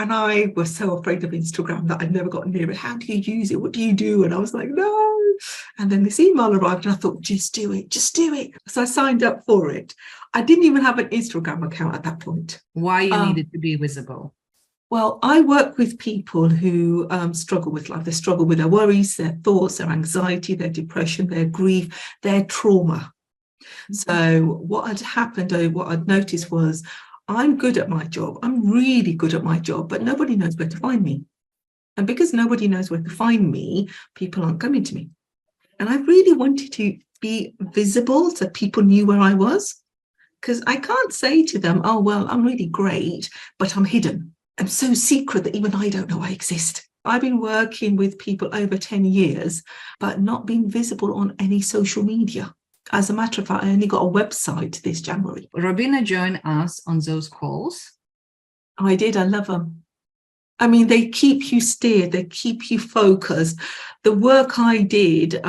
And I was so afraid of Instagram that I never got near it. How do you use it? What do you do? And I was like, no. And then this email arrived and I thought, just do it, just do it. So I signed up for it. I didn't even have an Instagram account at that point. Why you needed to be visible? Well, I work with people who struggle with life. They struggle with their worries, their thoughts, their anxiety, their depression, their grief, their trauma. So what had happened, or what I'd noticed was, I'm good at my job. I'm really good at my job, but nobody knows where to find me. And because nobody knows where to find me, people aren't coming to me. And I really wanted to be visible so people knew where I was. Because I can't say to them, oh, well, I'm really great, but I'm hidden. I'm so secret that even I don't know I exist. I've been working with people over 10 years, but not being visible on any social media. As a matter of fact, I only got a website this January. Robina joined us on those calls. I did. I love them. I mean, they keep you steered. They keep you focused. The work I did,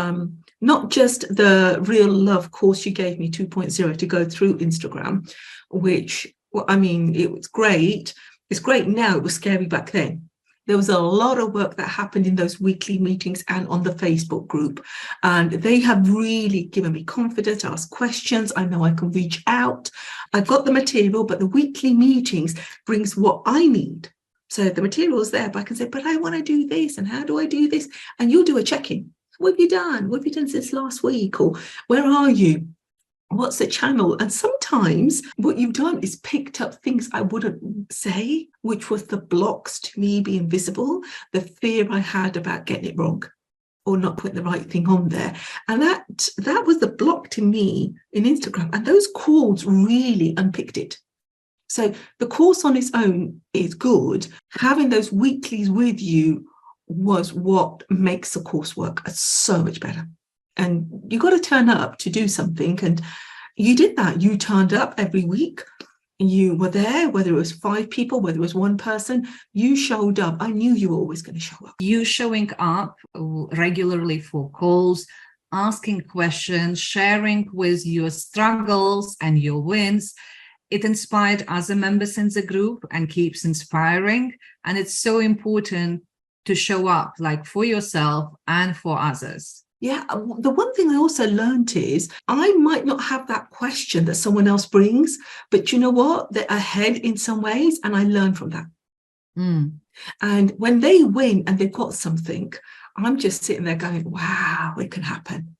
not just the Real Love course you gave me 2.0 to go through Instagram, which, well, I mean, it was great. It's great now. It was scary back then. There was a lot of work that happened in those weekly meetings and on the Facebook group. And they have really given me confidence to ask questions. I know I can reach out. I've got the material, but the weekly meetings brings what I need. So the material is there, but I can say, but I want to do this. And how do I do this? And you'll do a check-in. What have you done? What have you done since last week? Or where are you? What's the channel? And sometimes what you've done is picked up things I wouldn't say, which was the blocks to me being visible, the fear I had about getting it wrong or not putting the right thing on there. And that was the block to me in Instagram. And those calls really unpicked it. So the course on its own is good. Having those weeklies with you was what makes the course work so much better. And you got to turn up to do something. And you did that. You turned up every week. You were there, whether it was 5 people, whether it was 1 person, you showed up. I knew you were always going to show up. You showing up regularly for calls, asking questions, sharing with your struggles and your wins. It inspired other members in the group and keeps inspiring. And it's so important to show up like for yourself and for others. Yeah, the one thing I also learned is I might not have that question that someone else brings, but you know what? They're ahead in some ways, and I learn from that. And when they win and they've got something, I'm just sitting there going, wow, it can happen.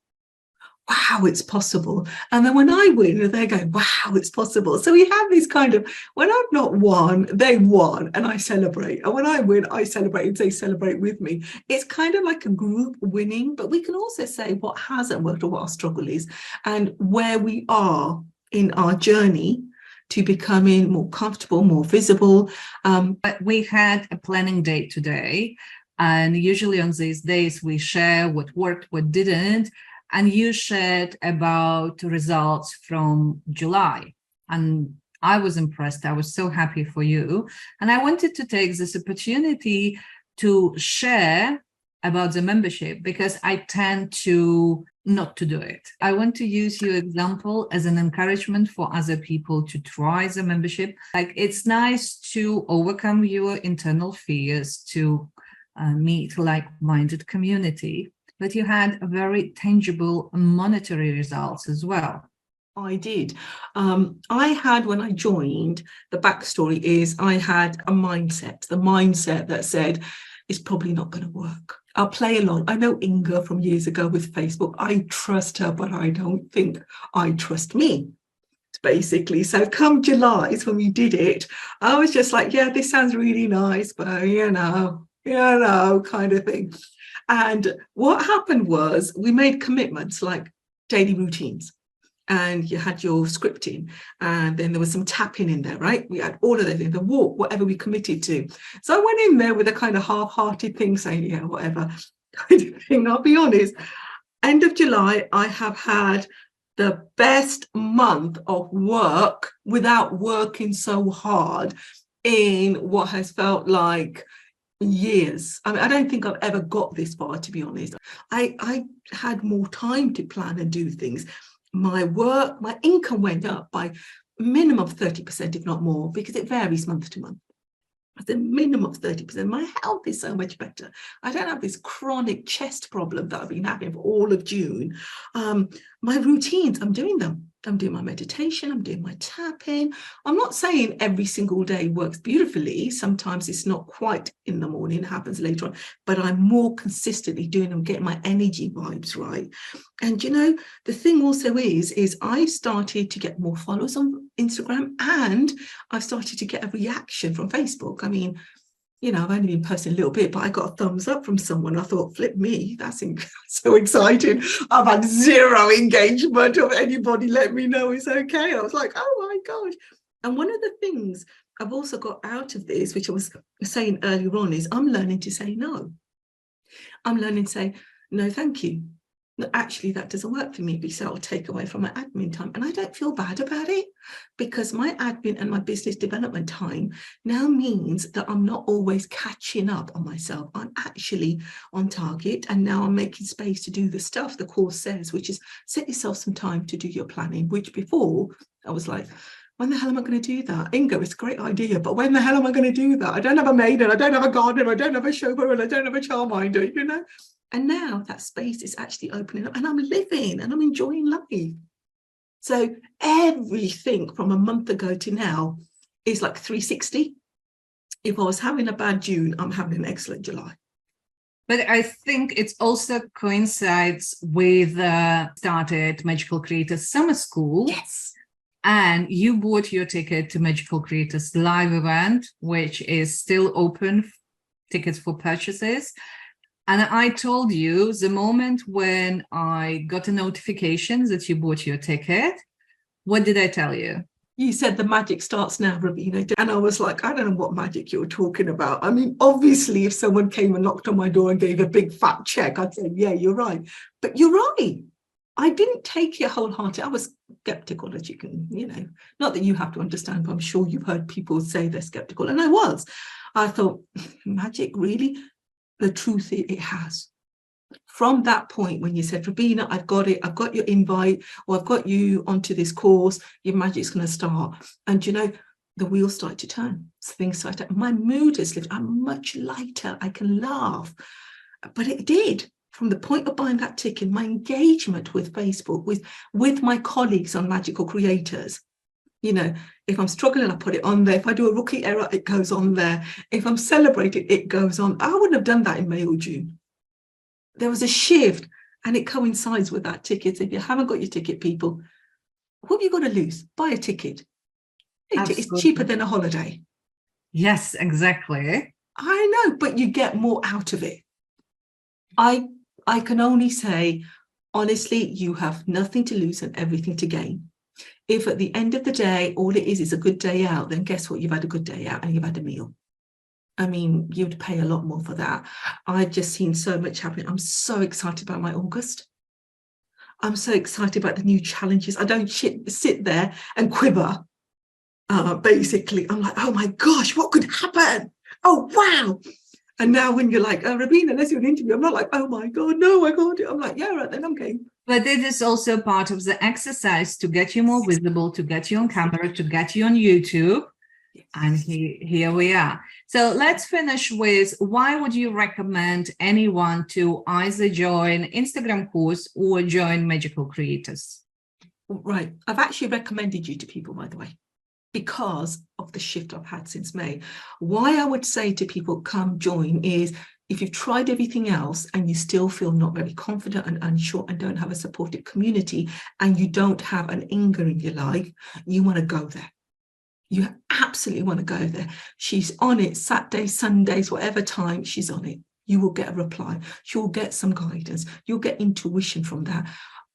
Wow, it's possible. And then when I win, they're going, wow, it's possible. So we have this kind of, when I've not won, they won, and I celebrate. And when I win, I celebrate and they celebrate with me. It's kind of like a group winning, but we can also say what hasn't worked or what our struggle is and where we are in our journey to becoming more comfortable, more visible. But we had a planning day today. And usually on these days, we share what worked, what didn't. And you shared about results from July. And I was impressed. I was so happy for you. And I wanted to take this opportunity to share about the membership because I tend to not to do it. I want to use your example as an encouragement for other people to try the membership. Like, it's nice to overcome your internal fears, to meet like-minded community. But you had a very tangible monetary results as well. I did. I had, when I joined, the backstory is I had a mindset, the mindset that said, it's probably not going to work. I'll play along. I know Inga from years ago with Facebook. I trust her, but I don't think I trust me, basically. So come July is when we did it. I was just like, yeah, this sounds really nice, but you know, kind of thing. And what happened was we made commitments like daily routines, and you had your scripting, and then there was some tapping in there, right? We had all of that in the walk, whatever we committed to. So I went in there with a kind of half-hearted thing saying, yeah, whatever kind of thing. I'll be honest, end of July, I have had the best month of work without working so hard in what has felt like years. I mean, I don't think I've ever got this far, to be honest. I had more time to plan and do things. My work, my income went up by minimum of 30%, if not more, because it varies month to month. At the minimum of 30%. My health is so much better. I don't have this chronic chest problem that I've been having for all of June. My routines, I'm doing them. I'm doing my meditation, I'm doing my tapping. I'm not saying every single day works beautifully. Sometimes it's not quite in the morning, it happens later on, but I'm more consistently doing them, getting my energy vibes right. And the thing also is I started to get more followers on Instagram, and I've started to get a reaction from Facebook. I mean, I've only been posting a little bit, but I got a thumbs up from someone. I thought, flip me, that's so exciting. I've had zero engagement of anybody let me know it's okay. I was like, oh my gosh. And one of the things I've also got out of this, which I was saying earlier on, is I'm learning to say no. I'm learning to say, no, thank you. No, actually, that doesn't work for me because I'll take away from my admin time. And I don't feel bad about it, because my admin and my business development time now means that I'm not always catching up on myself. I'm actually on target, and now I'm making space to do the stuff the course says, which is set yourself some time to do your planning, which before I was like, when the hell am I going to do that? Ingo, it's a great idea, but when the hell am I going to do that? I don't have a maid, and I don't have a gardener, I don't have a chauffeur, and I don't have a childminder, And now that space is actually opening up, and I'm living and I'm enjoying life. So everything from a month ago to now is like 360. If I was having a bad June, I'm having an excellent July. But I think it also coincides with started Magical Creators Summer School. Yes. And you bought your ticket to Magical Creators live event, which is still open, tickets for purchases. And I told you the moment when I got a notification that you bought your ticket, what did I tell you? You said the magic starts now, Ravina. And I was like, I don't know what magic you're talking about. I mean, obviously, if someone came and knocked on my door and gave a big fat check, I'd say, yeah, you're right. But you're right. I didn't take it wholeheartedly. I was skeptical, as you can, not that you have to understand, but I'm sure you've heard people say they're skeptical. And I was. I thought, magic, really? The truth it has. From that point when you said, Rabina, I've got it, I've got your invite, or I've got you onto this course, your magic's going to start. And the wheels start to turn. So things start to, my mood has lifted. I'm much lighter. I can laugh. But it did. From the point of buying that ticket, my engagement with Facebook, with my colleagues on Magical Creators, if I'm struggling, I put it on there. If I do a rookie error, it goes on there. If I'm celebrating, it goes on. I wouldn't have done that in May or June. There was a shift, and it coincides with that ticket. If you haven't got your ticket, people, what have you got to lose? Buy a ticket. It's cheaper than a holiday. Yes, exactly. I know, but you get more out of it. I can only say, honestly, you have nothing to lose and everything to gain. If at the end of the day, all it is a good day out, then guess what? You've had a good day out and you've had a meal. I mean, you'd pay a lot more for that. I've just seen so much happening. I'm so excited about my August. I'm so excited about the new challenges. I don't sit there and quiver. Basically, I'm like, oh my gosh, what could happen? Oh, wow. And now when you're like, oh, Rabina, let's do an interview, I'm not like, oh my God, no, I can't do it. I'm like, yeah, right, then I'm game. But it is also part of the exercise to get you more visible, to get you on camera, to get you on YouTube. Yes. And here we are. So let's finish with, why would you recommend anyone to either join Instagram course or join Magical Creators? Right. I've actually recommended you to people, by the way, because of the shift I've had since May. Why I would say to people, come join, is if you've tried everything else and you still feel not very confident and unsure and don't have a supportive community and you don't have an Inga in your life, you want to go there. You absolutely want to go there. She's on it Saturdays, Sundays, whatever time, she's on it. You will get a reply. You'll get some guidance. You'll get intuition from that.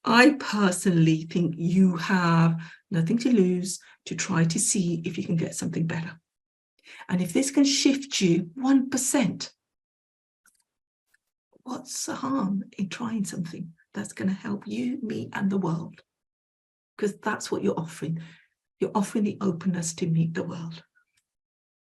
I personally think you have nothing to lose to try to see if you can get something better. And if this can shift you 1%, what's the harm in trying something that's going to help you, me, and the world? Because that's what you're offering. You're offering the openness to meet the world.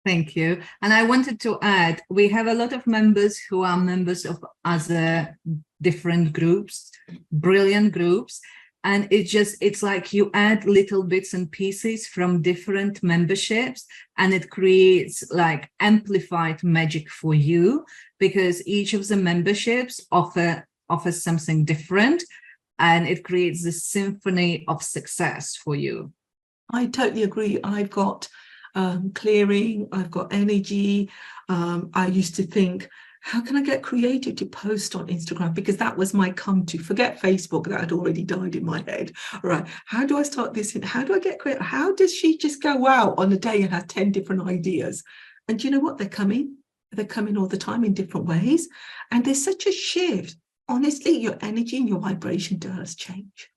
Thank you. And I wanted to add, we have a lot of members who are members of other different groups, brilliant groups. And it's like you add little bits and pieces from different memberships, and it creates like amplified magic for you, because each of the memberships offers something different, and it creates this symphony of success for you. I totally agree. I've got clearing, I've got energy. I used to think, how can I get creative to post on Instagram? Because that was my come to. Forget Facebook, that had already died in my head. All right, how do I start this? How do I get creative? How does she just go out on a day and have 10 different ideas? And you know what? They're coming all the time in different ways. And there's such a shift. Honestly, your energy and your vibration does change.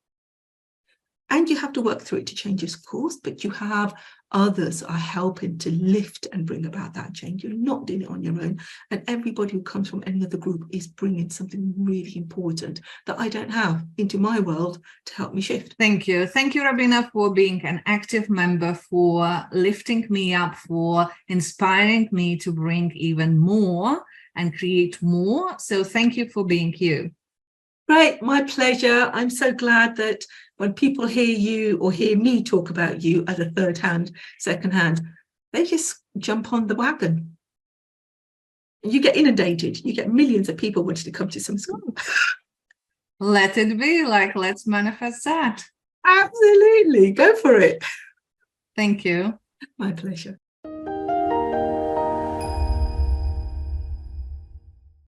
And you have to work through it to change, of course, but you have others are helping to lift and bring about that change. You're not doing it on your own. And everybody who comes from any other group is bringing something really important that I don't have into my world to help me shift. Thank you. Thank you, Rabina, for being an active member, for lifting me up, for inspiring me to bring even more and create more. So thank you for being you. Great, my pleasure. I'm so glad that when people hear you or hear me talk about you as a third hand, second hand, they just jump on the wagon. You get inundated. You get millions of people wanting to come to some school. Let it be, like, let's manifest that. Absolutely. Go for it. Thank you. My pleasure.